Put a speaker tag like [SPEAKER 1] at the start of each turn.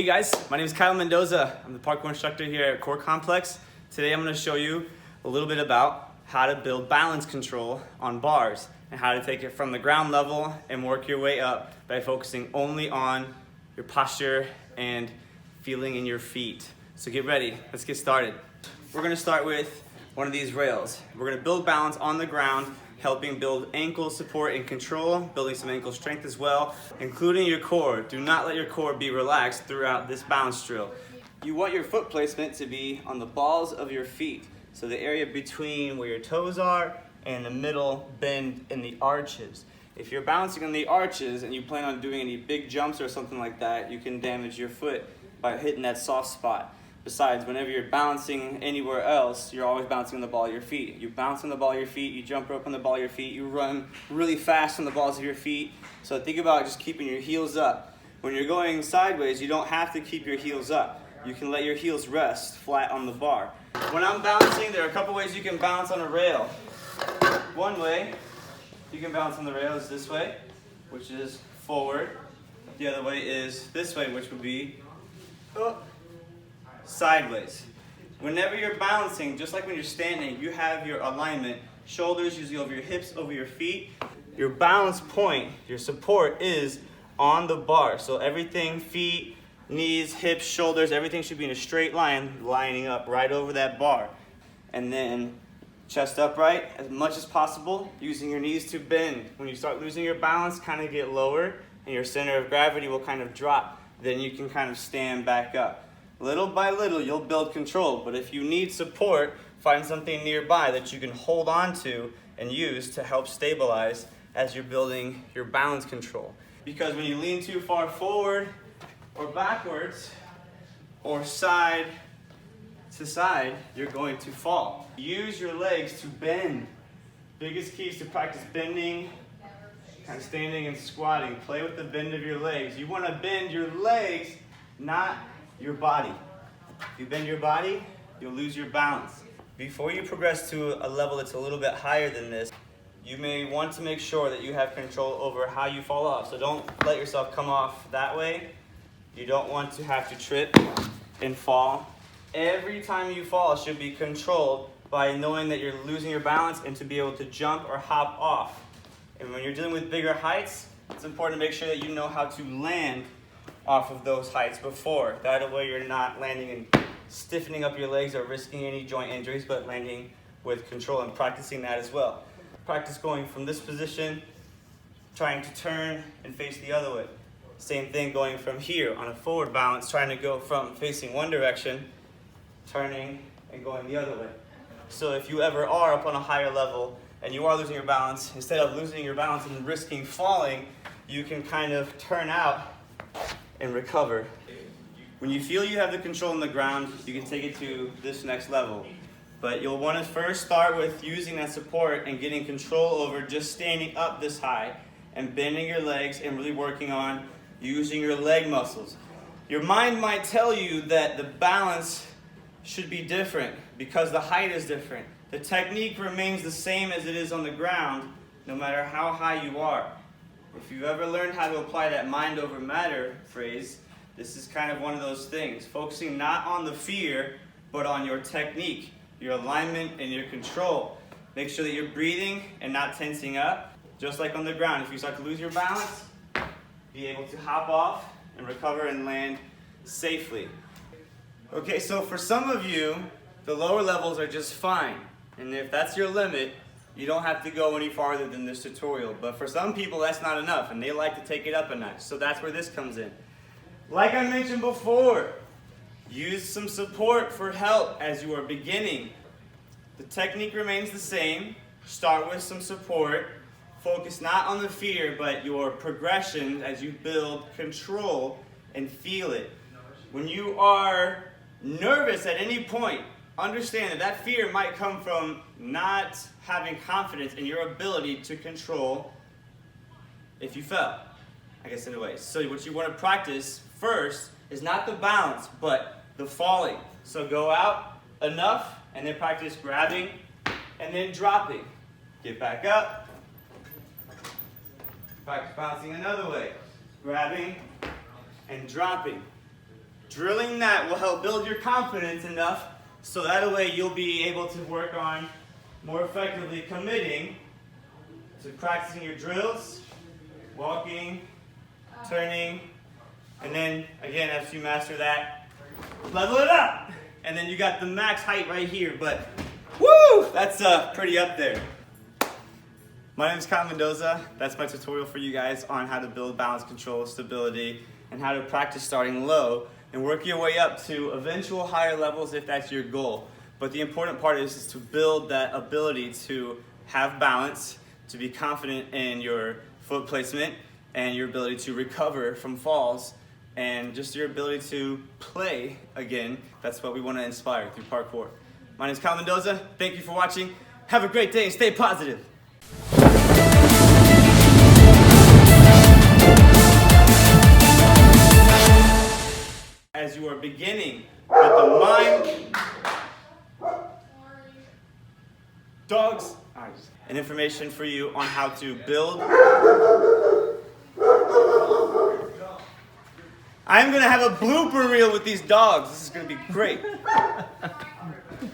[SPEAKER 1] Hey guys, my name is Kyle Mendoza. I'm the parkour instructor here at Komplex. Today I'm going to show you a little bit about how to build balance control on bars and how to take it from the ground level and work your way up by focusing only on your posture and feeling in your feet. So get ready, let's get started. We're going to start with one of these rails. We're going to build balance on the ground, helping build ankle support and control, building some ankle strength as well, including your core. Do not let your core be relaxed throughout this balance drill. You want your foot placement to be on the balls of your feet, so the area between where your toes are and the middle bend in the arches. If you're balancing on the arches and you plan on doing any big jumps or something like that, you can damage your foot by hitting that soft spot. Besides, whenever you're balancing anywhere else, you're always bouncing on the ball of your feet. You bounce on the ball of your feet, you jump rope on the ball of your feet, you run really fast on the balls of your feet. So think about just keeping your heels up. When you're going sideways, you don't have to keep your heels up. You can let your heels rest flat on the bar. When I'm bouncing, there are a couple ways you can bounce on a rail. One way you can bounce on the rail is this way, which is forward. The other way is this way, which would be sideways. Whenever you're balancing, just like when you're standing, you have your alignment, shoulders usually over your hips, over your feet. Your balance point, your support is on the bar. So everything, feet, knees, hips, shoulders, everything should be in a straight line, lining up right over that bar. And then chest upright as much as possible, using your knees to bend. When you start losing your balance, kind of get lower, and your center of gravity will kind of drop. Then you can kind of stand back up. Little by little, you'll build control, but if you need support, find something nearby that you can hold on to and use to help stabilize as you're building your balance control. Because when you lean too far forward or backwards or side to side, you're going to fall. Use your legs to bend. Biggest keys to practice bending, kind of standing and squatting. Play with the bend of your legs. You want to bend your legs, not your body. If you bend your body, you'll lose your balance. Before you progress to a level that's a little bit higher than this, you may want to make sure that you have control over how you fall off. So don't let yourself come off that way. You don't want to have to trip and fall. Every time you fall should be controlled by knowing that you're losing your balance and to be able to jump or hop off. And when you're dealing with bigger heights, it's important to make sure that you know how to land off of those heights before. That way you're not landing and stiffening up your legs or risking any joint injuries, but landing with control and practicing that as well. Practice going from this position, trying to turn and face the other way. Same thing going from here on a forward balance, trying to go from facing one direction, turning and going the other way. So if you ever are up on a higher level and you are losing your balance, instead of losing your balance and risking falling, you can kind of turn out and recover. When you feel you have the control on the ground, you can take it to this next level. But you'll want to first start with using that support and getting control over just standing up this high and bending your legs and really working on using your leg muscles. Your mind might tell you that the balance should be different because the height is different. The technique remains the same as it is on the ground, no matter how high you are. If you've ever learned how to apply that mind over matter phrase, this is kind of one of those things. Focusing not on the fear, but on your technique, your alignment, and your control. Make sure that you're breathing and not tensing up. Just like on the ground, if you start to lose your balance, be able to hop off and recover and land safely. Okay, so for some of you, the lower levels are just fine. And if that's your limit, you don't have to go any farther than this tutorial. But for some people, that's not enough, and they like to take it up a notch. So that's where this comes in. Like I mentioned before, use some support for help as you are beginning. The technique remains the same. Start with some support. Focus not on the fear, but your progression as you build control and feel it. When you are nervous at any point, understand that that fear might come from not having confidence in your ability to control if you fell, I guess in a way. So what you want to practice first is not the balance, but the falling. So go out enough and then practice grabbing and then dropping. Get back up. Practice bouncing another way. Grabbing and dropping. Drilling that will help build your confidence enough so that way you'll be able to work on more effectively committing to practicing your drills, walking, turning, and then again, after you master that, level it up. And then you got the max height right here, but woo, that's pretty up there. My name is Kyle Mendoza. That's my tutorial for you guys on how to build balance, control, stability, and how to practice starting low and work your way up to eventual higher levels if that's your goal. But the important part is to build that ability to have balance, to be confident in your foot placement, and your ability to recover from falls, and just your ability to play again. That's what we want to inspire through parkour. My name is Kyle Mendoza. Thank you for watching. Have a great day and stay positive. As you are beginning with the mind, dogs, and information for you on how to build. I'm gonna have a blooper reel with these dogs. This is gonna be great.